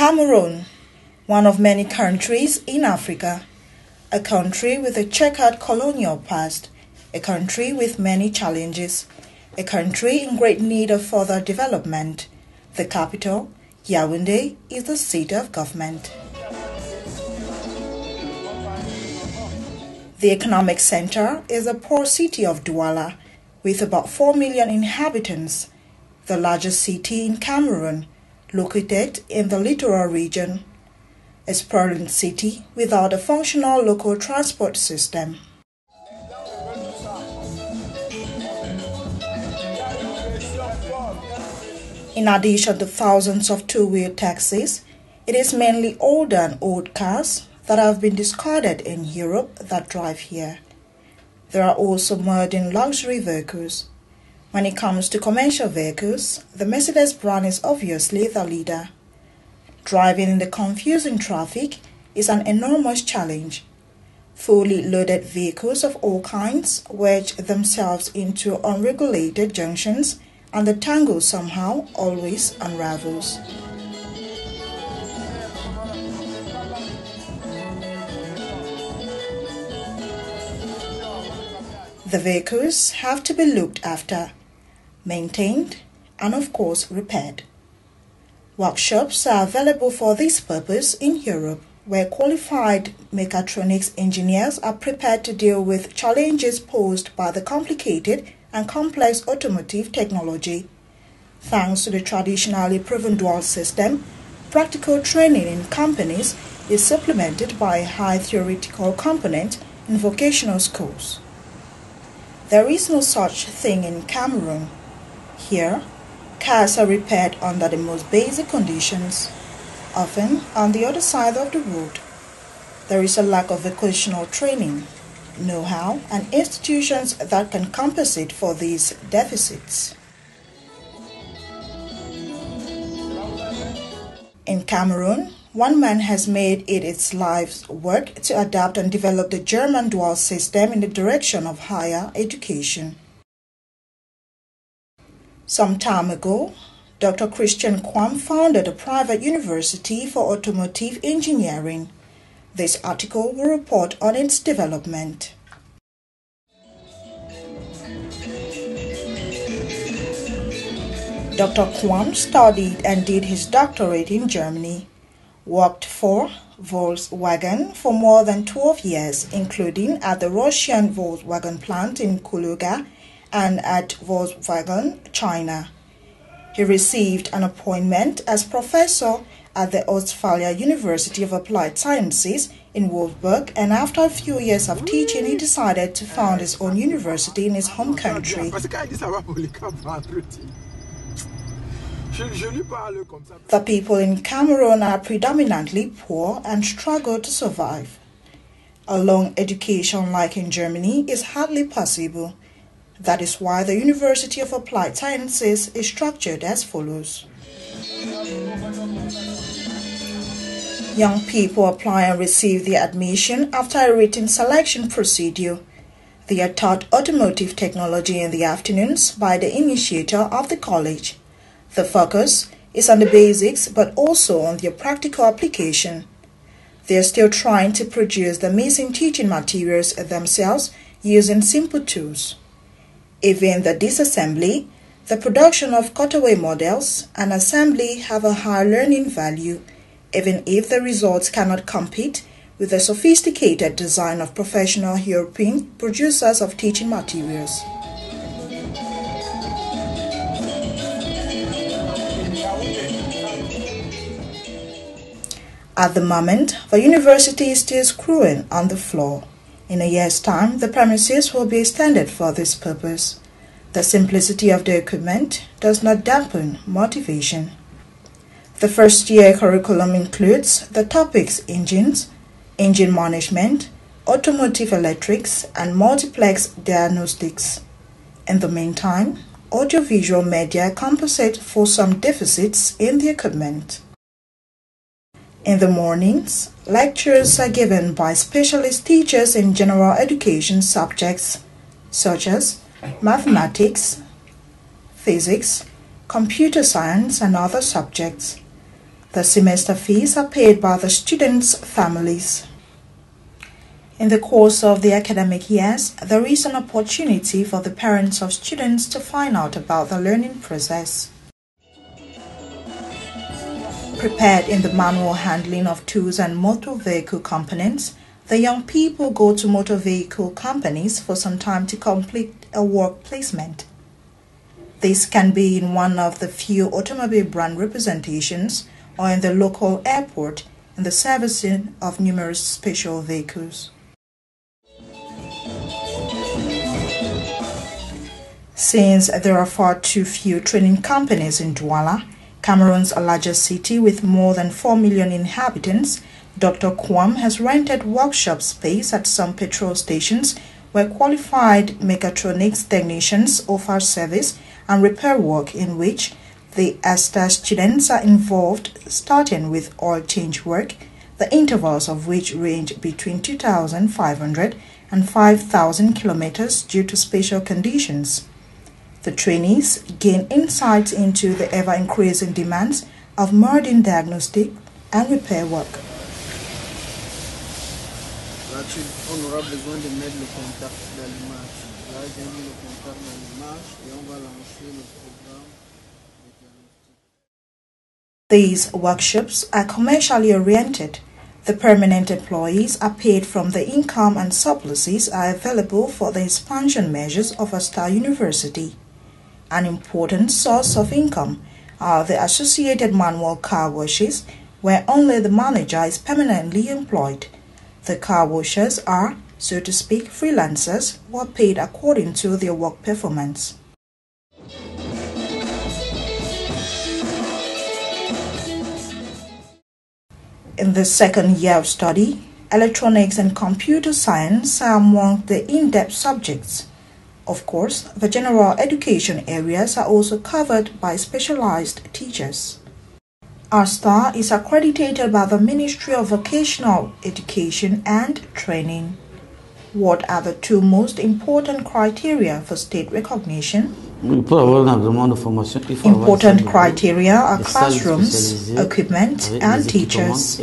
Cameroun, one of many countries in Africa, a country with a checkered colonial past, a country with many challenges, a country in great need of further development. The capital, Yaoundé, is the seat of government. The economic center is the port city of Douala, with about 4 million inhabitants, the largest city in Cameroon, located in the littoral region, a sprawling city without a functional local transport system. In addition to thousands of two-wheel taxis, it is mainly older and old cars that have been discarded in Europe that drive here. There are also modern luxury vehicles. When it comes to commercial vehicles, the Mercedes brand is obviously the leader. Driving in the confusing traffic is an enormous challenge. Fully loaded vehicles of all kinds wedge themselves into unregulated junctions, and the tangle somehow always unravels. The vehicles have to be looked after, maintained, and of course repaired. Workshops are available for this purpose in Europe, where qualified mechatronics engineers are prepared to deal with challenges posed by the complicated and complex automotive technology. Thanks to the traditionally proven dual system, practical training in companies is supplemented by a high theoretical component in vocational schools. There is no such thing in Cameroon. Here, cars are repaired under the most basic conditions, often on the other side of the road. There is a lack of vocational training, know-how, and institutions that can compensate for these deficits. In Cameroon, one man has made it its life's work to adapt and develop the German dual system in the direction of higher education. Some time ago, Dr. Christian Kwam founded a private university for automotive engineering. This article will report on its development. Dr. Kwam studied and did his doctorate in Germany, worked for Volkswagen for more than 12 years, including at the Russian Volkswagen plant in Kuluga and at Volkswagen, China. He received an appointment as professor at the Ostfalia University of Applied Sciences in Wolfsburg, and after a few years of teaching, he decided to found his own university in his home country. The people in Cameroon are predominantly poor and struggle to survive. A long education like in Germany is hardly possible. That is why the University of Applied Sciences is structured as follows. Young people apply and receive their admission after a written selection procedure. They are taught automotive technology in the afternoons by the initiator of the college. The focus is on the basics but also on their practical application. They are still trying to produce the missing teaching materials themselves using simple tools. Even the disassembly, the production of cutaway models, and assembly have a high learning value, even if the results cannot compete with the sophisticated design of professional European producers of teaching materials. At the moment, the university is still screwing on the floor. In a year's time, the premises will be extended for this purpose. The simplicity of the equipment does not dampen motivation. The first-year curriculum includes the topics engines, engine management, automotive electrics, and multiplex diagnostics. In the meantime, audiovisual media compensate for some deficits in the equipment. In the mornings, lectures are given by specialist teachers in general education subjects such as mathematics, physics, computer science, and other subjects. The semester fees are paid by the students' families. In the course of the academic years, there is an opportunity for the parents of students to find out about the learning process. Prepared in the manual handling of tools and motor vehicle components, the young people go to motor vehicle companies for some time to complete a work placement. This can be in one of the few automobile brand representations or in the local airport in the servicing of numerous special vehicles. Since there are far too few training companies in Douala, Cameroon's largest city with more than 4 million inhabitants, Dr. Kwam has rented workshop space at some petrol stations where qualified mechatronics technicians offer service and repair work in which the ASTA students are involved, starting with oil change work, the intervals of which range between 2,500 and 5,000 kilometers due to special conditions. The trainees gain insights into the ever-increasing demands of modern diagnostic and repair work. On aura besoin de mettre le contact dans l'image. Là, j'ai mis le contact dans l'image et on va lancer le programme de diagnostic. These workshops are commercially oriented. The permanent employees are paid from the income and surpluses are available for the expansion measures of ASTA University. An important source of income are the associated manual car washes, where only the manager is permanently employed. The car washers are, so to speak, freelancers who are paid according to their work performance. In the second year of study, electronics and computer science are among the in-depth subjects. Of course, the general education areas are also covered by specialized teachers. ASTA is accredited by the Ministry of Vocational Education and Training. What are the two most important criteria for state recognition? Important criteria are classrooms, equipment, and teachers.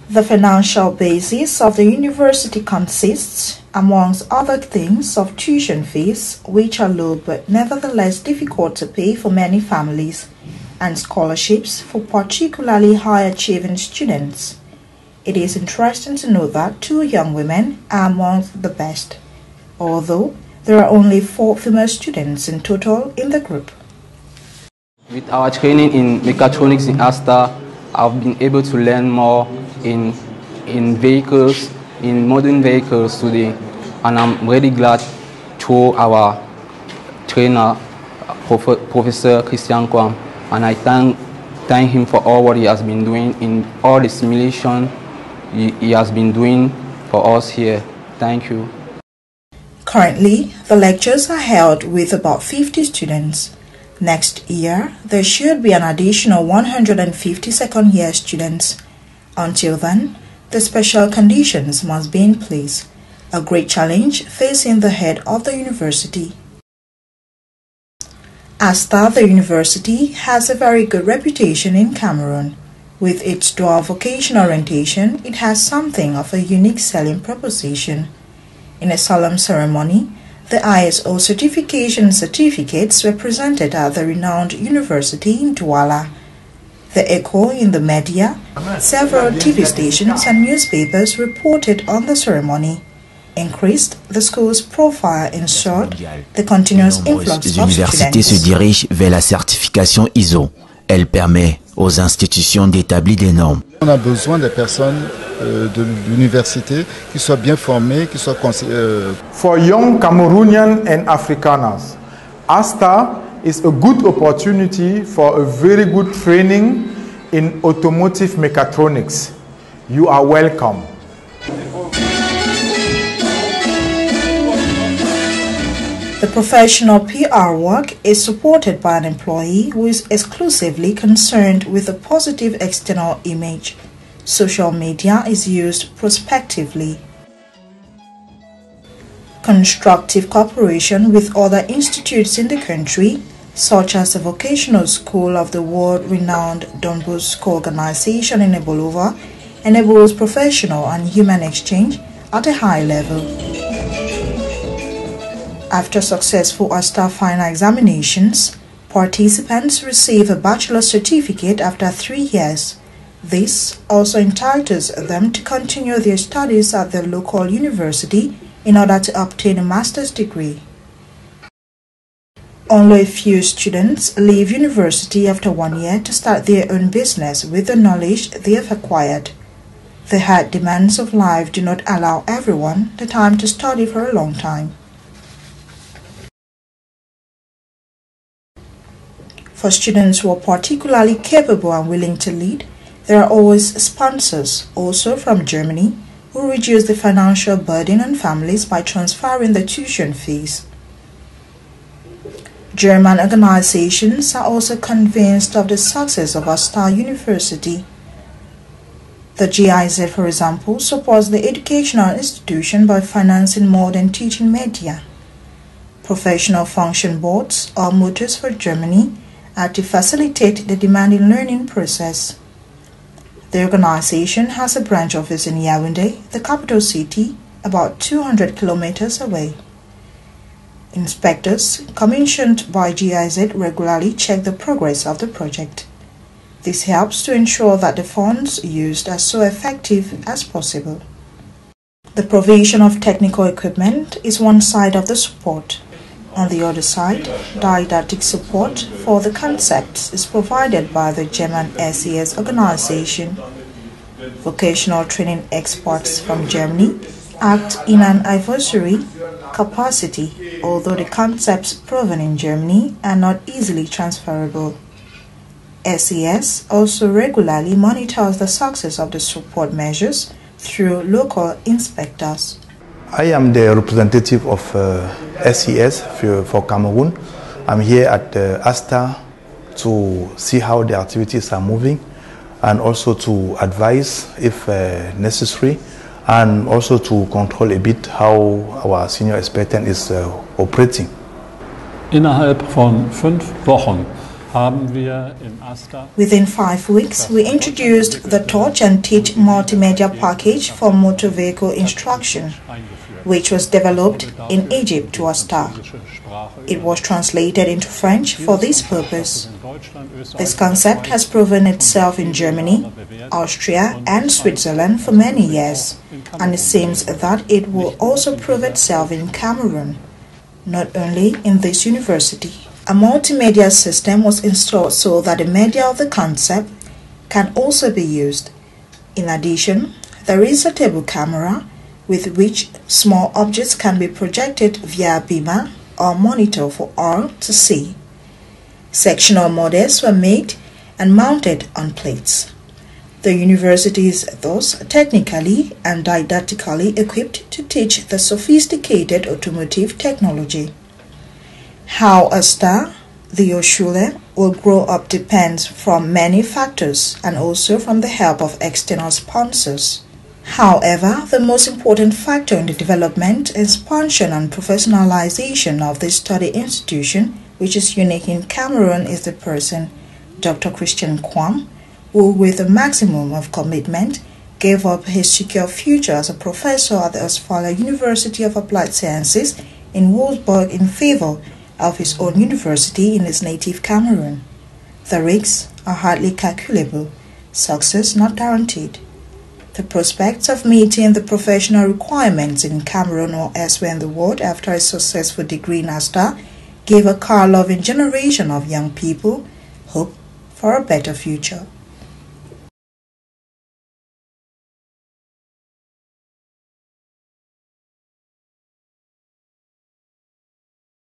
The financial basis of the university consists, amongst other things, of tuition fees, which are low but nevertheless difficult to pay for many families, and scholarships for particularly high-achieving students. It is interesting to note that 2 young women are among the best, although there are only 4 female students in total in the group. With our training in mechatronics in ASTA, I've been able to learn more in vehicles, in modern vehicles today, and I'm really glad to our trainer, Professor Christian Kwam, and I thank him for all what he has been doing in all the simulation he has been doing for us here. Thank you. Currently, the lectures are held with about 50 students. Next year, there should be an additional 150 second-year students. Until then, the special conditions must be in place, a great challenge facing the head of the university. ASTA, the university, has a very good reputation in Cameroon. With its dual vocation orientation, it has something of a unique selling proposition. In a solemn ceremony, the ISO certification certificates were presented at the renowned university in Douala. The echo in the media, several TV stations and newspapers reported on the ceremony, increased the school's profile and ensured the continuous influx of universités se students. dirigent vers la certification ISO. Elle permet aux institutions d'établir des normes. On a besoin des personnes de l'université qui soient bien formées, qui soient For young Cameroonian and Afrikaners, ASTA is a good opportunity for a very good training in automotive mechatronics. You are welcome. The professional PR work is supported by an employee who is exclusively concerned with a positive external image. Social media is used prospectively. Constructive cooperation with other institutes in the country, such as the vocational school of the world-renowned Don Bosco organization in Ebolova, enables professional and human exchange at a high level. After successful ASTA final examinations, participants receive a bachelor's certificate after 3 years. This also entitles them to continue their studies at their local university in order to obtain a master's degree. Only a few students leave university after 1 year to start their own business with the knowledge they have acquired. The hard demands of life do not allow everyone the time to study for a long time. For students who are particularly capable and willing to lead, there are always sponsors, also from Germany, who reduce the financial burden on families by transferring the tuition fees. German organizations are also convinced of the success of ASTA University. The GIZ, for example, supports the educational institution by financing modern teaching media. Professional function boards are motors for Germany are to facilitate the demanding learning process. The organization has a branch office in Yaoundé, the capital city, about 200 kilometers away. Inspectors commissioned by GIZ regularly check the progress of the project. This helps to ensure that the funds used are so effective as possible. The provision of technical equipment is one side of the support. On the other side, didactic support for the concepts is provided by the German SES organization. Vocational training experts from Germany act in an advisory capacity, although the concepts proven in Germany are not easily transferable. SES also regularly monitors the success of the support measures through local inspectors. I am the representative of SES for Cameroon. I'm here at ASTA to see how the activities are moving and also to advise if necessary, and also to control a bit how our senior expectant is operating. Innerhalb von 5 Wochen haben wir in ASTA. Within 5 weeks, we introduced the Touch and Teach multimedia package for motor vehicle instruction, which was developed in Egypt to ASTA. It was translated into French for this purpose. This concept has proven itself in Germany, Austria and Switzerland for many years, and it seems that it will also prove itself in Cameroon, not only in this university. A multimedia system was installed so that the media of the concept can also be used. In addition, there is a table camera with which small objects can be projected via beamer or monitor for all to see. Sectional models were made and mounted on plates. The university is thus technically and didactically equipped to teach the sophisticated automotive technology. How ASTA, the Hochschule, will grow up depends from many factors and also from the help of external sponsors. However, the most important factor in the development, expansion and professionalization of this study institution, which is unique in Cameroon, is the person, Dr. Christian Kwam, who with a maximum of commitment gave up his secure future as a professor at the Hochschule University of Applied Sciences in Wolfsburg in favor of his own university in his native Cameroon. The risks are hardly calculable, success not guaranteed. The prospects of meeting the professional requirements in Cameroon or elsewhere in the world after a successful degree in ASTA gave a car-loving generation of young people hope for a better future.